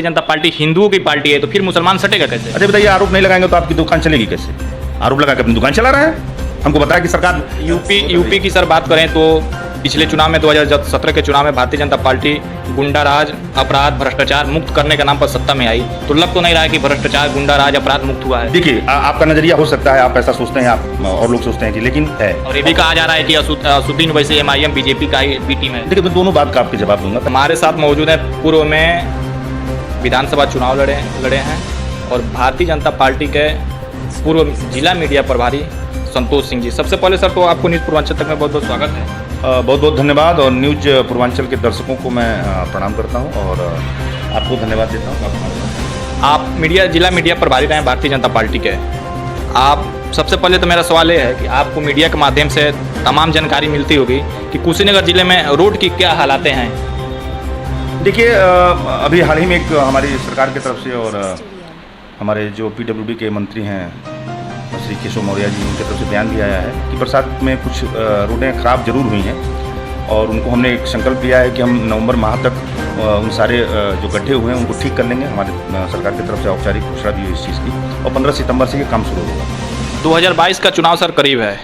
जनता party हिंदुओं की party है तो फिर मुसलमान सटेगा कैसे? अरे बताइए, आरोप नहीं लगाएंगे तो आपकी दुकान चलेगी कैसे? आरोप लगा के अपनी दुकान चला रहा है। हमको बताया कि सरकार यूपी की सर बात करें तो पिछले चुनाव में 2017 के चुनाव में भारतीय जनता पार्टी गुंडा राज, अपराध, भ्रष्टाचार मुक्त करने के नाम पर सत्ता में आई, तो लग तो नहीं रहा है कि भ्रष्टाचार, गुंडा राज, अपराध मुक्त हुआ है। देखिए, आपका नजरिया हो सकता है, आप ऐसा सोचते हैं, आप और लोग सोचते हैं कि, लेकिन है। और ये भी कहा जा रहा है कि असुद्दीन वैसे MIM बीजेपी का ही बी टीम है। देखिए, मैं दोनों बात का आपके जवाब दूंगा। हमारे साथ मौजूद है पूर्व में विधानसभा चुनाव लड़े हैं और भारतीय जनता पार्टी के पूर्व जिला मीडिया प्रभारी संतोष सिंह जी। सबसे पहले सर तो आपको न्यूज़ पूर्वांचल तक में बहुत बहुत स्वागत है। बहुत बहुत धन्यवाद, और न्यूज पूर्वांचल के दर्शकों को मैं प्रणाम करता हूं और आपको धन्यवाद देता हूं। आप जिला मीडिया प्रभारी रहे हैं भारतीय जनता पार्टी के। आप सबसे पहले तो मेरा सवाल ये है कि आपको मीडिया के माध्यम से तमाम जानकारी मिलती होगी कि कुशीनगर जिले में रोड की क्या हालातें हैं। देखिए, अभी हाल ही में एक हमारी सरकार की तरफ से और हमारे जो PWD के मंत्री हैं श्री केशव मौर्य जी, उनकी तरफ से बयान भी आया है कि बरसात में कुछ रोडें ख़राब जरूर हुई हैं और उनको हमने एक संकल्प लिया है कि हम नवंबर माह तक उन सारे जो गड्ढे हुए हैं उनको ठीक कर लेंगे। हमारे सरकार की तरफ से औपचारिक घोषणा दी हुई इस चीज़ की, और 15 सितंबर से ये काम शुरू होगा। 2022 का चुनाव सर करीब है,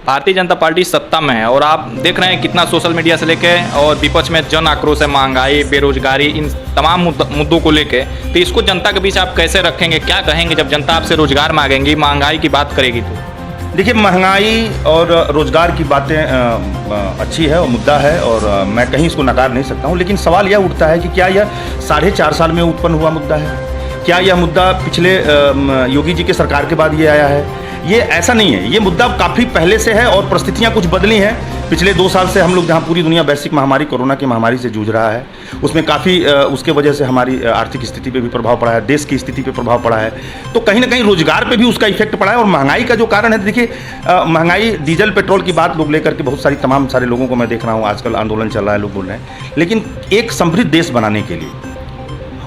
भारतीय जनता पार्टी सत्ता में है और आप देख रहे हैं कितना सोशल मीडिया से लेके और विपक्ष में जन आक्रोश है, महंगाई, बेरोजगारी, इन तमाम मुद्दों को लेके, तो इसको जनता के बीच आप कैसे रखेंगे? क्या कहेंगे जब जनता आपसे रोजगार मांगेंगी, महंगाई की बात करेगी तो? देखिए, महंगाई और रोजगार की बातें अच्छी है और मुद्दा है और मैं कहीं इसको नकार नहीं सकता हूँ, लेकिन सवाल यह उठता है कि क्या यह 4.5 साल में उत्पन्न हुआ मुद्दा है? क्या यह मुद्दा पिछले योगी जी के सरकार के बाद ये आया है? ये ऐसा नहीं है, ये मुद्दा काफ़ी पहले से है और परिस्थितियाँ कुछ बदली हैं। पिछले 2 साल से हम लोग जहाँ पूरी दुनिया वैश्विक महामारी कोरोना की महामारी से जूझ रहा है, उसमें काफ़ी उसके वजह से हमारी आर्थिक स्थिति पे भी प्रभाव पड़ा है, देश की स्थिति पे प्रभाव पड़ा है, तो कहीं ना कहीं रोजगार पे भी उसका इफेक्ट पड़ा है। और महंगाई का जो कारण है, देखिए, महंगाई, डीजल पेट्रोल की बात लोग लेकर के बहुत सारी तमाम सारे लोगों को मैं देख रहा हूँ, आजकल आंदोलन चल रहा है, लोग बोल रहे हैं, लेकिन एक समृद्ध देश बनाने के लिए,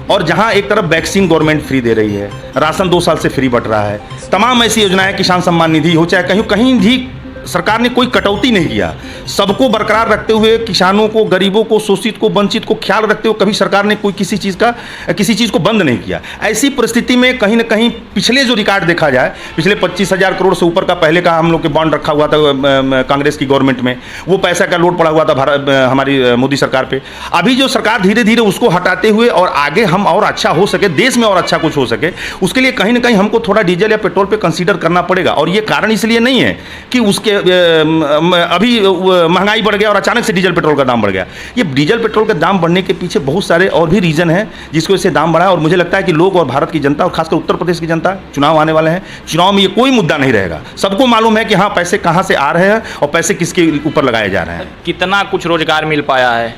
और जहां एक तरफ वैक्सीन गवर्नमेंट फ्री दे रही है, राशन 2 साल से फ्री बंट रहा है, तमाम ऐसी योजनाएं, किसान सम्मान निधि हो, चाहे कहीं कहीं भी सरकार ने कोई कटौती नहीं किया, सबको बरकरार रखते हुए, किसानों को, गरीबों को, शोषित को, वंचित को ख्याल रखते हुए कभी सरकार ने कोई किसी चीज़ को बंद नहीं किया। ऐसी परिस्थिति में कहीं ना कहीं पिछले जो रिकॉर्ड देखा जाए, पिछले 25,000 करोड़ से ऊपर का पहले का हम लोग के बॉन्ड रखा हुआ था कांग्रेस की गवर्नमेंट में, वो पैसा का लोड पड़ा हुआ था हमारी मोदी सरकार पे। अभी जो सरकार धीरे धीरे उसको हटाते हुए और आगे हम और अच्छा हो सके, देश में और अच्छा कुछ हो सके, उसके लिए कहीं ना कहीं हमको थोड़ा डीजल या पेट्रोल पे कंसीडर करना पड़ेगा। और ये कारण इसलिए नहीं है कि उसके अभी महंगाई बढ़ गया और अचानक से डीजल पेट्रोल का दाम बढ़ गया। ये डीजल पेट्रोल का दाम बढ़ने के पीछे बहुत सारे और भी रीजन हैं जिसको इससे दाम बढ़ा है। और मुझे लगता है कि लोग और भारत की जनता, और खासकर उत्तर प्रदेश की जनता, चुनाव आने वाले हैं, चुनाव में ये कोई मुद्दा नहीं रहेगा। सबको मालूम है कि हाँ, पैसे कहाँ से आ रहे हैं और पैसे किसके ऊपर लगाए जा रहे हैं। कितना कुछ रोजगार मिल पाया है?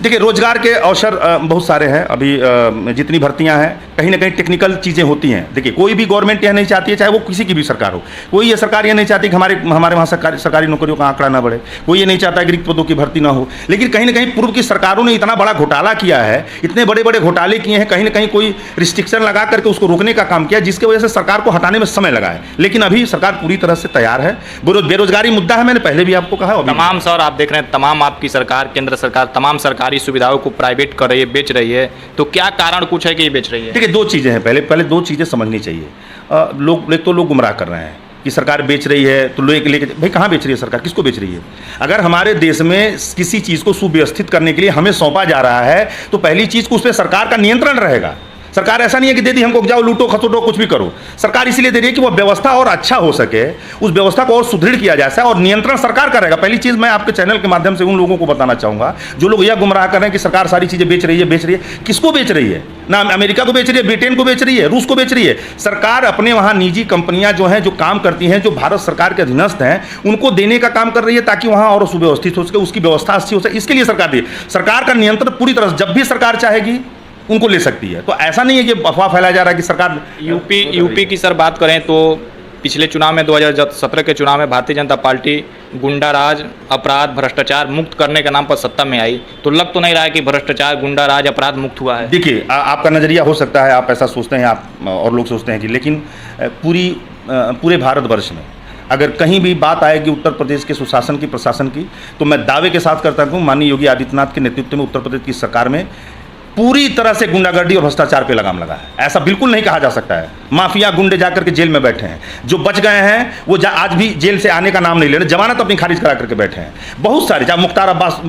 देखिए, रोजगार के अवसर बहुत सारे हैं। अभी जितनी भर्तियां हैं, कहीं ना कहीं टेक्निकल चीज़ें होती हैं। देखिए, कोई भी गवर्नमेंट यह नहीं चाहती है, चाहे वो किसी की भी सरकार हो, कोई ये सरकार ये नहीं चाहती कि हमारे वहाँ सरकारी नौकरियों का आंकड़ा ना बढ़े, कोई ये नहीं चाहता कि रिक्त पदों की भर्ती ना हो। लेकिन कहीं ना कहीं पूर्व की सरकारों ने इतना बड़ा घोटाला किया है, इतने बड़े बड़े घोटाले किए हैं, कहीं ना कहीं कोई रिस्ट्रिक्शन लगा करके उसको रोकने का काम किया, जिसकी वजह से सरकार को हटाने में समय लगा है। लेकिन अभी सरकार पूरी तरह से तैयार है। बेरोजगारी मुद्दा है, मैंने पहले भी आपको कहा। तमाम सर आप देख रहे हैं, तमाम आपकी सरकार, केंद्र सरकार तमाम सरकारी सुविधाओं को प्राइवेट कर रही है, बेच रही है, तो क्या कारण कुछ है कि ये बेच रही है? देखिए, 2 चीज़ें हैं। पहले 2 चीज़ें समझनी चाहिए। लोग गुमराह कर रहे हैं कि सरकार बेच रही है, तो लेके भाई कहाँ बेच रही है सरकार, किसको बेच रही है? अगर हमारे देश में किसी चीज़ को सुव्यवस्थित करने के लिए हमें सौंपा जा रहा है, तो पहली चीज़ को उस पर सरकार का नियंत्रण रहेगा। सरकार ऐसा नहीं है कि दे दी हमको, जाओ लूटो खसोटो कुछ भी करो। सरकार इसलिए दे रही है कि वो व्यवस्था और अच्छा हो सके, उस व्यवस्था को और सुदृढ़ किया जा सके, और नियंत्रण सरकार करेगा। पहली चीज़ मैं आपके चैनल के माध्यम से उन लोगों को बताना चाहूँगा जो लोग यह गुमराह कर रहे हैं कि सरकार सारी चीज़ें बेच रही है। किसको बेच रही है? ना अमेरिका को बेच रही है, ब्रिटेन को बेच रही है, रूस को बेच रही है। सरकार अपने वहाँ निजी कंपनियाँ जो हैं, जो काम करती हैं, जो भारत सरकार के अधीनस्थ हैं, उनको देने का काम कर रही है ताकि वहाँ और सुव्यवस्थित हो सके, उसकी व्यवस्था अच्छी हो सके। इसके लिए सरकार दी। सरकार का नियंत्रण पूरी तरह से जब भी सरकार चाहेगी उनको ले सकती है। तो ऐसा नहीं है कि अफवाह फैलाया जा रहा है कि सरकार यूपी की सर बात करें तो पिछले चुनाव में 2017 के चुनाव में भारतीय जनता पार्टी गुंडा राज, अपराध, भ्रष्टाचार मुक्त करने के नाम पर सत्ता में आई, तो लग तो नहीं रहा है कि भ्रष्टाचार, गुंडा राज, अपराध मुक्त हुआ है। देखिए, आपका नजरिया हो सकता है, आप ऐसा सोचते हैं, आप और लोग सोचते हैं कि, लेकिन पूरे भारतवर्ष में अगर कहीं भी बात आएगी उत्तर प्रदेश के सुशासन की, प्रशासन की, तो मैं दावे के साथ करता हूँ, माननीय योगी आदित्यनाथ के नेतृत्व में उत्तर प्रदेश की सरकार में पूरी तरह से गुंडागर्दी और भ्रष्टाचार पे लगाम लगा है। ऐसा बिल्कुल नहीं कहा जा सकता है। माफिया गुंडे जाकर के जेल में बैठे हैं, जो बच गए हैं वो आज भी जेल से आने का नाम नहीं ले रहे, जमानत अपनी खारिज करा करके बैठे हैं। बहुत सारे, चाहे मुख्तार अब्बास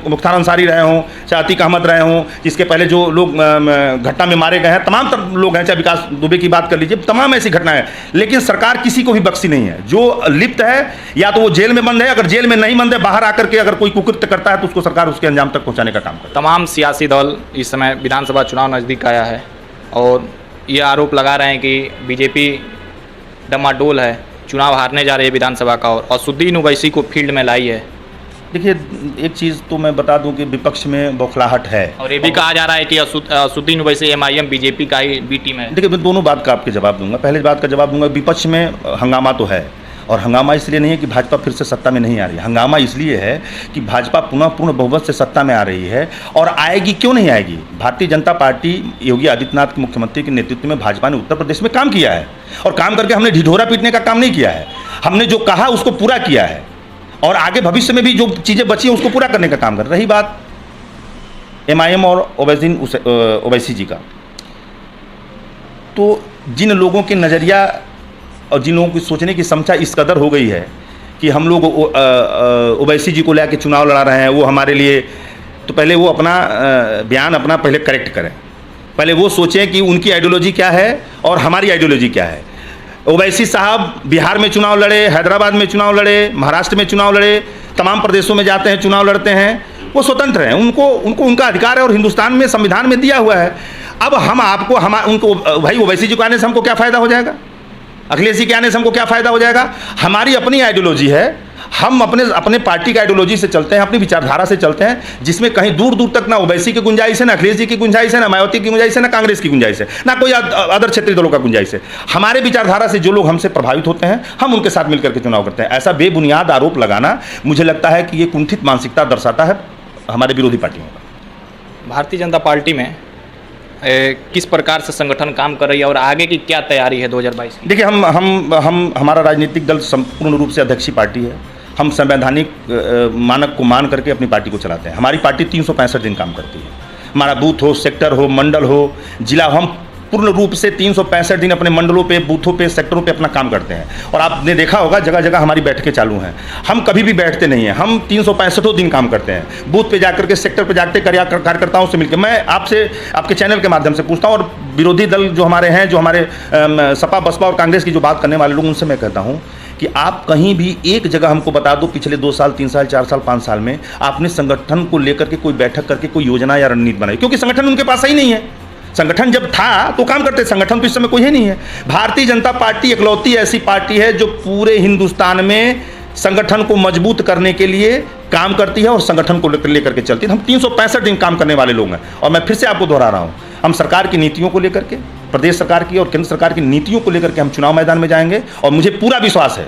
मुख्तार अंसारी रहे हों, चाहे अतीक अहमद रहे हों, जिसके पहले जो लोग घटना में मारे गए हैं, तमाम लोग हैं, चाहे विकास दुबे की बात कर लीजिए, तमाम ऐसी घटनाएं हैं। लेकिन सरकार किसी को भी बख्शी नहीं है। जो लिप्त है या तो वो जेल में बंद है, अगर जेल में नहीं बंद है, बाहर आकर के अगर कोई कुकृत्य करता है तो उसको सरकार उसके अंजाम तक पहुंचाने का काम करे। तमाम सियासी दल इस समय विधानसभा चुनाव नज़दीक आया है और ये आरोप लगा रहे हैं कि बीजेपी डमाडोल है, चुनाव हारने जा रही है विधानसभा का और असुद्दीन ओवैसी को फील्ड में लाई है। देखिए, एक चीज़ तो मैं बता दूं कि विपक्ष में बौखलाहट है और ये भी कहा जा रहा है कि असुद्दीन ओवैसी एमआईएम बीजेपी का ही बी टीम है। देखिए, मैं दोनों बात का आपके जवाब दूंगा। पहले बात का जवाब दूंगा, विपक्ष में हंगामा तो है, और हंगामा इसलिए नहीं है कि भाजपा फिर से सत्ता में नहीं आ रही है। हंगामा इसलिए है कि भाजपा पुनः पूर्ण बहुमत से सत्ता में आ रही है, और आएगी। क्यों नहीं आएगी? भारतीय जनता पार्टी योगी आदित्यनाथ के मुख्यमंत्री के नेतृत्व में भाजपा ने उत्तर प्रदेश में काम किया है, और काम करके हमने ढिढोरा पीटने का काम नहीं किया है। हमने जो कहा उसको पूरा किया है, और आगे भविष्य में भी जो चीज़ें बची हैं उसको पूरा करने का काम कर। रही बात एमआईएम और ओवैसी जी का, तो जिन लोगों के नज़रिया और जिन लोगों की सोचने की क्षमता इस कदर हो गई है कि हम लोग ओवैसी जी को लेकर चुनाव लड़ा रहे हैं, वो हमारे लिए, तो पहले वो अपना बयान अपना पहले करेक्ट करें। पहले वो सोचें कि उनकी आइडियोलॉजी क्या है और हमारी आइडियोलॉजी क्या है। ओवैसी साहब बिहार में चुनाव लड़े, हैदराबाद में चुनाव लड़े, महाराष्ट्र में चुनाव लड़े, तमाम प्रदेशों में जाते हैं, चुनाव लड़ते हैं, वो स्वतंत्र हैं, उनको उनका अधिकार है और हिंदुस्तान में संविधान में दिया हुआ है। अब हम आपको उनको भाई ओवैसी जी को आने से हमको क्या फ़ायदा हो जाएगा? अखिलेश जी के आने से हमको क्या फ़ायदा हो जाएगा? हमारी अपनी आइडियोलॉजी है, हम अपने पार्टी की आइडियोलॉजी से चलते हैं, अपनी विचारधारा से चलते हैं, जिसमें कहीं दूर दूर तक ना ओवैसी की गुंजाइश है, ना अखिलेश जी की गुंजाइश है, ना मायावती की गुंजाइश है, ना कांग्रेस की गुंजाइश है, ना कोई अदर क्षेत्रीय दलों का गुंजाइश है। हमारे विचारधारा से जो लोग हमसे प्रभावित होते हैं, हम उनके साथ मिलकर के चुनाव करते हैं। ऐसा बेबुनियाद आरोप लगाना, मुझे लगता है कि ये कुंठित मानसिकता दर्शाता है हमारे विरोधी पार्टियों का। भारतीय जनता पार्टी में किस प्रकार से संगठन काम कर रही है और आगे की क्या तैयारी है 2022 की? देखिए, हमारा राजनीतिक दल संपूर्ण रूप से अध्यक्षी पार्टी है। हम संवैधानिक मानक को मान करके अपनी पार्टी को चलाते हैं। हमारी पार्टी 365 दिन काम करती है। हमारा बूथ हो, सेक्टर हो, मंडल हो, जिला हो, हम पूर्ण रूप से 365 दिन अपने मंडलों पे, बूथों पे, सेक्टरों पे अपना काम करते हैं। और आपने देखा होगा जगह जगह हमारी बैठकें चालू हैं। हम कभी भी बैठते नहीं हैं, हम 365 दिन काम करते हैं। बूथ पे जाकर के, सेक्टर पे जाकर कार्यकर्ताओं से मिलकर मैं आपसे, आपके चैनल के माध्यम से पूछता हूँ, और विरोधी दल जो हमारे हैं, जो हमारे सपा, बसपा और कांग्रेस की जो बात करने वाले लोग, उनसे मैं कहता हूँ कि आप कहीं भी एक जगह हमको बता दो, पिछले 2 साल, 3 साल, 4 साल, 5 साल में आपने संगठन को लेकर के कोई बैठक करके कोई योजना या रणनीति बनाई, क्योंकि संगठन उनके पास ही नहीं है। संगठन जब था तो काम करते, संगठन तो इस समय कोई है नहीं है। भारतीय जनता पार्टी इकलौती ऐसी पार्टी है जो पूरे हिंदुस्तान में संगठन को मजबूत करने के लिए काम करती है और संगठन को लेकर के चलती है। हम 365 दिन काम करने वाले लोग हैं, और मैं फिर से आपको दोहरा रहा हूँ, हम सरकार की नीतियों को लेकर के, प्रदेश सरकार की और केंद्र सरकार की नीतियों को लेकर के हम चुनाव मैदान में जाएंगे, और मुझे पूरा विश्वास है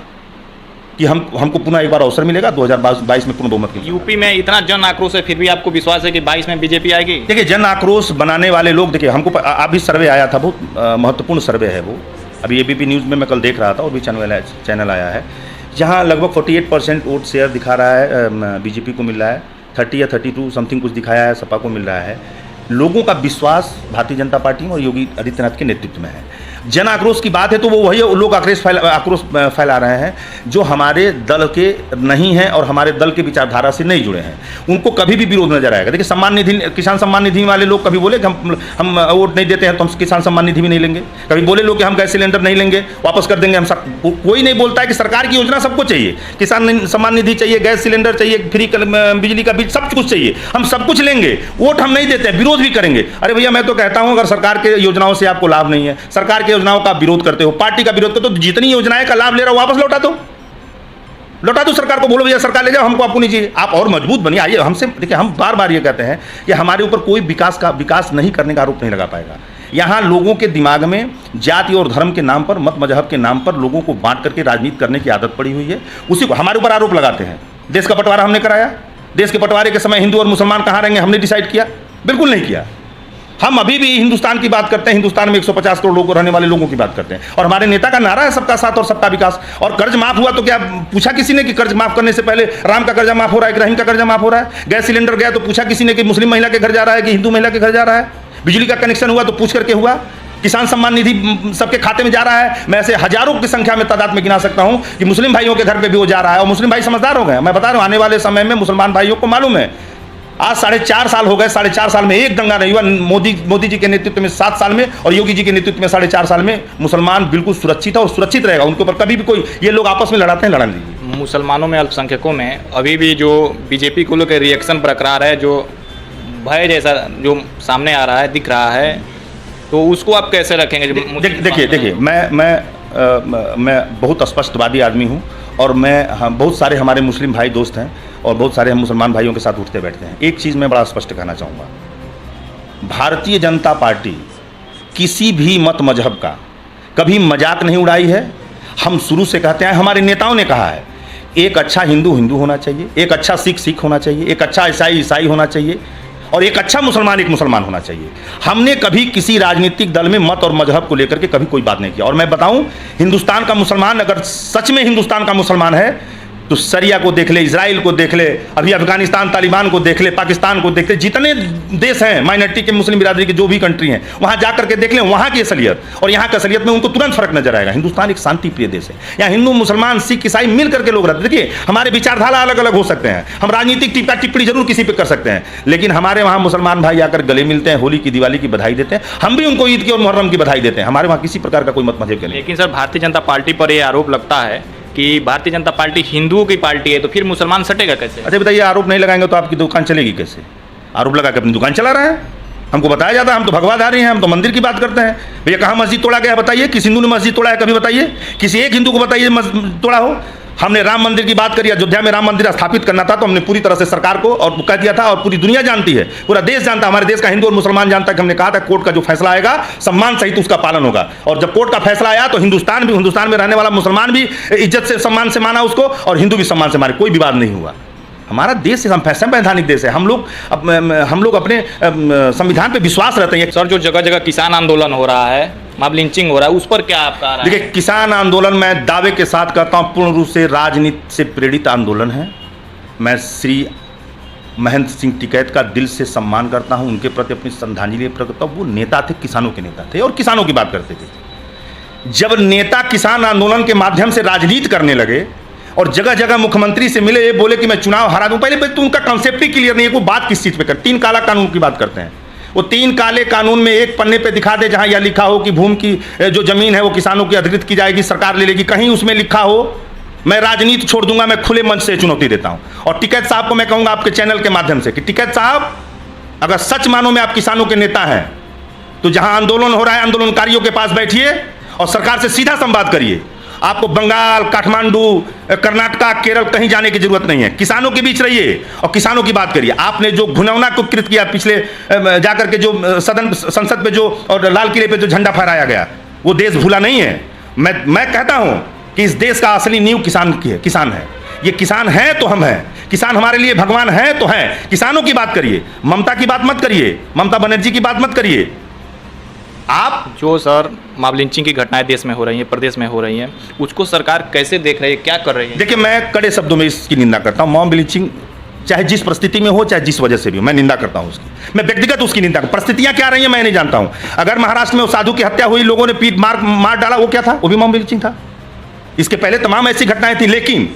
कि हमको पुनः एक बार अवसर मिलेगा 2022 में पूर्ण बहुमत के। यूपी में इतना जन आक्रोश है, फिर भी आपको विश्वास है कि 22 में बीजेपी आएगी? देखिए, जन आक्रोश बनाने वाले लोग, देखिए हमको आप भी सर्वे आया था, बहुत महत्वपूर्ण सर्वे है वो, अभी एबीपी न्यूज़ में मैं कल देख रहा था, और भी चैनल आया है, जहाँ लगभग 48% वोट शेयर दिखा रहा है बीजेपी को मिल रहा है, 30 या 32 समथिंग कुछ दिखाया है सपा को मिल रहा है। लोगों का विश्वास भारतीय जनता पार्टी और योगी आदित्यनाथ के नेतृत्व में है। जन आक्रोश की बात है तो वो वही लोग आक्रोश फैला रहे हैं जो हमारे दल के नहीं हैं और हमारे दल के विचारधारा से नहीं जुड़े हैं। उनको कभी भी विरोध नजर आएगा। देखिए, सम्मान निधि, किसान सम्मान निधि वाले लोग कभी बोले कि हम वोट नहीं देते हैं तो हम किसान सम्मान निधि भी नहीं लेंगे। कभी बोले लोग कि हम गैस सिलेंडर नहीं लेंगे, वापस कर देंगे। कोई नहीं बोलता है कि सरकार की योजना सबको चाहिए, किसान सम्मान निधि चाहिए, गैस सिलेंडर चाहिए, फ्री बिजली का बिल, सब कुछ चाहिए, हम सब कुछ लेंगे, वोट हम नहीं देते हैं, विरोध भी करेंगे। अरे भैया, मैं तो कहता हूं अगर सरकार के योजनाओं से आपको लाभ नहीं है, सरकार की योजनाओं का विरोध करते हो, पार्टी का विरोध करते हो, तो जितनी योजनाएं का लाभ ले रहा हो वापस लौटा दो सरकार को। बोलो भैया सरकार ले जाओ, हमको आपको नहीं चाहिए, आप और मजबूत बनिए। आइए हमसे, देखिए हम बार बार ये कहते हैं कि हमारे ऊपर कोई विकास नहीं करने का आरोप नहीं लगा पाएगा। यहाँ लोगों के दिमाग में जाति और धर्म के नाम पर, मत मजहब के नाम पर लोगों को बांट करके राजनीति करने की आदत पड़ी हुई है। उसी को हमारे ऊपर आरोप लगाते हैं। देश का बंटवारा हमने कराया, देश के बंटवारे के समय हिंदू और मुसलमान कहाँ रहेंगे हमने डिसाइड किया? बिल्कुल नहीं किया। हम अभी भी हिंदुस्तान की बात करते हैं, हिंदुस्तान में 150 करोड़ लोग रहने वाले लोगों की बात करते हैं, और हमारे नेता का नारा है सबका साथ और सबका विकास। और कर्ज माफ हुआ तो क्या पूछा किसी ने कि कर्ज माफ करने से पहले राम का कर्जा माफ हो रहा है कि रहीम का कर्जा माफ हो रहा है? गैस सिलेंडर गया तो पूछा किसी ने कि मुस्लिम महिला के घर जा रहा है कि हिंदू महिला के घर जा रहा है? बिजली का कनेक्शन हुआ तो पूछ करके हुआ? किसान सम्मान निधि सबके खाते में जा रहा है? मैं ऐसे हजारों की संख्या में तादाद में गिना सकता हूं कि मुस्लिम भाइयों के घर पे भी वो जा रहा है, और मुस्लिम भाई समझदार हो गए। मैं बता रहा हूं, आने वाले समय में मुसलमान भाइयों को मालूम है, आज 4.5 साल हो गए, 4.5 साल में एक दंगा नहीं हुआ। मोदी जी के नेतृत्व में 7 साल में और योगी जी के नेतृत्व में 4.5 साल में मुसलमान बिल्कुल सुरक्षित है और सुरक्षित रहेगा। उनके ऊपर कभी भी कोई ये लोग आपस में लड़ाते हैं, लड़ा लीजिए। मुसलमानों में, अल्पसंख्यकों में अभी भी जो बीजेपी को लेकर रिएक्शन बरकरार है, जो भय जैसा जो सामने आ रहा है, दिख रहा है, तो उसको आप कैसे रखेंगे? देखिए, मैं बहुत स्पष्टवादी आदमी हूँ, और बहुत सारे हमारे मुस्लिम भाई दोस्त हैं और बहुत सारे हम मुसलमान भाइयों के साथ उठते बैठते हैं। एक चीज़ मैं बड़ा स्पष्ट कहना चाहूँगा, भारतीय जनता पार्टी किसी भी मत मजहब का कभी मजाक नहीं उड़ाई है। हम शुरू से कहते हैं, हमारे नेताओं ने कहा है, एक अच्छा हिंदू हिंदू होना चाहिए, एक अच्छा सिख होना चाहिए, एक अच्छा ईसाई होना चाहिए, और एक अच्छा मुसलमान एक मुसलमान होना चाहिए। हमने कभी किसी राजनीतिक दल में मत और मजहब को लेकर के कभी कोई बात नहीं किया। और मैं बताऊं, हिंदुस्तान का मुसलमान अगर सच में हिंदुस्तान का मुसलमान है तो सरिया को देख ले, इजराइल को देख ले, अभी अफगानिस्तान तालिबान को देख ले, पाकिस्तान को देख ले, जितने देश हैं माइनॉरिटी के मुस्लिम बिरादरी के जो भी कंट्री हैं, वहाँ जा करके देख लें वहाँ की असलियत और यहाँ की असलियत में उनको तुरंत फर्क नजर आएगा। हिंदुस्तान एक शांति प्रिय देश है, यहाँ हिंदू मुसलमान सिख ईसाई मिल करके लोग रहते हैं। देखिए, हमारे विचारधारा अलग अलग हो सकते हैं, हम राजनीतिक टिप्पा टिप्पणी जरूर किसी पे कर सकते हैं, लेकिन हमारे वहाँ मुसलमान भाई आकर गले मिलते हैं, होली की दिवाली की बधाई देते हैं, हम भी उनको ईद की और मुहर्रम की बधाई देते हैं। हमारे वहाँ किसी प्रकार का कोई मत मजहब के नहीं। लेकिन सर, भारतीय जनता पार्टी पर यह आरोप लगता है कि भारतीय जनता पार्टी हिंदुओं की पार्टी है, तो फिर मुसलमान सटेगा कैसे? अच्छा बताइए, आरोप नहीं लगाएंगे तो आपकी दुकान चलेगी कैसे? आरोप लगा के अपनी दुकान चला रहे हैं, हमको बताया जाता है हम तो भगवाधारी हैं, हम तो मंदिर की बात करते हैं। भैया कहाँ मस्जिद तोड़ा गया बताइए? किस हिंदू ने मस्जिद तोड़ा है? कभी बताइए, किसी एक हिंदू को बताइए तोड़ा हो। हमने राम मंदिर की बात करी, अयोध्या में राम मंदिर स्थापित करना था तो हमने पूरी तरह से सरकार को और कह दिया था, और पूरी दुनिया जानती है, पूरा देश जानता है, हमारे देश का हिंदू और मुसलमान जानता है कि हमने कहा था कोर्ट का जो फैसला आएगा सम्मान सहित उसका पालन होगा। और जब कोर्ट का फैसला आया तो हिंदुस्तान में रहने वाला मुसलमान भी इज्जत से सम्मान से माना उसको, और हिंदू भी सम्मान से माने, कोई विवाद नहीं हुआ। हमारा देश संवैधानिक देश है, हम लोग अपने संविधान पे विश्वास रहते हैं। सर, जो जगह जगह किसान आंदोलन हो रहा है, मॉब लिंचिंग हो रहा है, उस पर क्या आपका राय है? देखिए, किसान आंदोलन मैं दावे के साथ कहता हूँ पूर्ण रूप से राजनीति से प्रेरित आंदोलन है। मैं श्री महेंद्र सिंह टिकैत का दिल से सम्मान करता हूँ, उनके प्रति अपनी श्रद्धांजलि प्रकट करता हूँ। वो नेता थे, किसानों के नेता थे और किसानों की बात करते थे। जब नेता किसान आंदोलन के माध्यम से राजनीति करने लगे और जगह जगह मुख्यमंत्री से मिले, ये बोले कि मैं चुनाव हरा दूं, पहले तो उनका कॉन्सेप्ट ही क्लियर नहीं है। वो बात किस चीज़ पे कर, 3 काला कानून की बात करते हैं। वो 3 काले कानून में एक पन्ने पे दिखा दे जहां यह लिखा हो कि भूमि की जो जमीन है वो किसानों की अधिकृत की जाएगी, सरकार ले लेगी, कहीं उसमें लिखा हो मैं राजनीति छोड़ दूंगा। मैं खुले मंच से चुनौती देता हूं। और टिकैत साहब को मैं कहूंगा आपके चैनल के माध्यम से कि टिकैत साहब, अगर सच मानो में आप किसानों के नेता हैं तो जहां आंदोलन हो रहा है आंदोलनकारियों के पास बैठिए और सरकार से सीधा संवाद करिए। आपको बंगाल, काठमांडू, कर्नाटका, केरल कहीं जाने की जरूरत नहीं है। किसानों के बीच रहिए और किसानों की बात करिए। आपने जो घुनौना को कृत किया पिछले जाकर के जो संसद पे जो और लाल किले पे जो झंडा फहराया गया, वो देश भूला नहीं है। मैं कहता हूं कि इस देश का असली नींव किसान की है, किसान है। ये किसान है तो हम हैं, किसान हमारे लिए भगवान है तो हैं। किसानों की बात करिए, ममता की बात मत करिए, ममता बनर्जी की बात मत करिए। आप जो सर मॉब लिंचिंग की घटनाएं देश में हो रही हैं, प्रदेश में हो रही हैं, उसको सरकार कैसे देख रही है, क्या कर रही है? देखिए, मैं कड़े शब्दों में इसकी निंदा करता हूँ। मॉब लिंचिंग चाहे जिस परिस्थिति में हो, चाहे जिस वजह से भी हो, मैं निंदा करता हूँ उसकी। मैं व्यक्तिगत उसकी निंदा करता हूँ। परिस्थितियाँ क्या रही हैं मैं नहीं जानता हूँ। अगर महाराष्ट्र में उस साधु की हत्या हुई, लोगों ने पीट मार डाला, वो क्या था? वो भी मॉब लिंचिंग था। इसके पहले तमाम ऐसी घटनाएं थी। लेकिन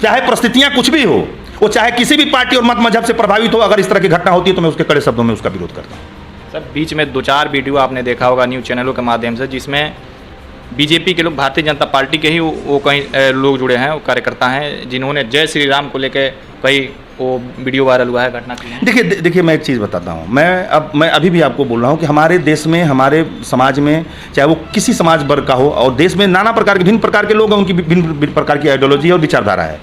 चाहे परिस्थितियाँ कुछ भी हो, वो चाहे किसी भी पार्टी और मत मजहब से प्रभावित हो, अगर इस तरह की घटना होती है तो मैं उसके कड़े शब्दों में उसका विरोध करता हूँ। सर, बीच में 2-4 वीडियो आपने देखा होगा न्यूज़ चैनलों के माध्यम से, जिसमें बीजेपी के लोग, भारतीय जनता पार्टी के ही वो कई लोग जुड़े हैं, वो कार्यकर्ता हैं, जिन्होंने जय श्री राम को लेकर कई वो वीडियो वायरल हुआ है, घटना की है। देखिए मैं एक चीज़ बताता हूँ। मैं अभी भी आपको बोल रहा हूँ कि हमारे देश में, हमारे समाज में, चाहे वो किसी समाज वर्ग का हो, और देश में नाना प्रकार के भिन्न प्रकार के लोग हैं, उनकी भिन्न प्रकार की आइडियोलॉजी और विचारधारा है।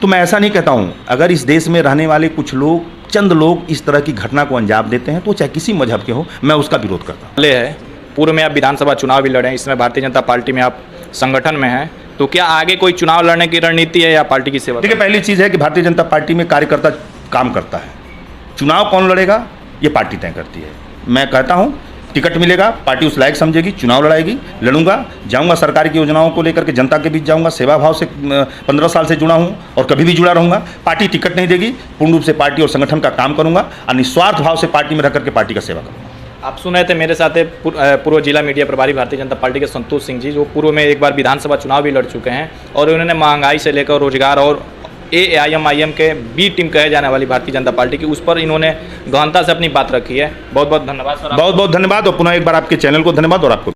तो मैं ऐसा नहीं कहता हूँ, अगर इस देश में रहने वाले कुछ लोग, चंद लोग इस तरह की घटना को अंजाम देते हैं तो चाहे किसी मजहब के हो, मैं उसका विरोध करता हूँ। है पूर्व में आप विधानसभा चुनाव भी लड़े हैं, इसमें भारतीय जनता पार्टी में आप संगठन में हैं, तो क्या आगे कोई चुनाव लड़ने की रणनीति है या पार्टी की सेवा? देखिए, पहली चीज़ है कि भारतीय जनता पार्टी में कार्यकर्ता काम करता है। चुनाव कौन लड़ेगा ये पार्टी तय करती है। मैं कहता हूँ टिकट मिलेगा, पार्टी उस लायक समझेगी, चुनाव लड़ाएगी, लड़ूंगा, जाऊंगा सरकार की योजनाओं को लेकर के जनता के बीच जाऊंगा, सेवा भाव से 15 साल से जुड़ा हूं और कभी भी जुड़ा रहूंगा। पार्टी टिकट नहीं देगी, पूर्ण रूप से पार्टी और संगठन का काम करूंगा और निस्वार्थ भाव से पार्टी में रह करके पार्टी का सेवा करूंगा। आप सुन रहे थे मेरे साथ है पूर्व जिला मीडिया प्रभारी भारतीय जनता पार्टी के संतोष सिंह जी, जो पूर्व में एक बार विधानसभा चुनाव भी लड़ चुके हैं और उन्होंने महंगाई से लेकर रोजगार और AIMIM के बी टीम कहे जाने वाली भारतीय जनता पार्टी की, उस पर इन्होंने गहनता से अपनी बात रखी है। बहुत बहुत धन्यवाद सर। बहुत बहुत धन्यवाद और पुनः एक बार आपके चैनल को धन्यवाद और आपको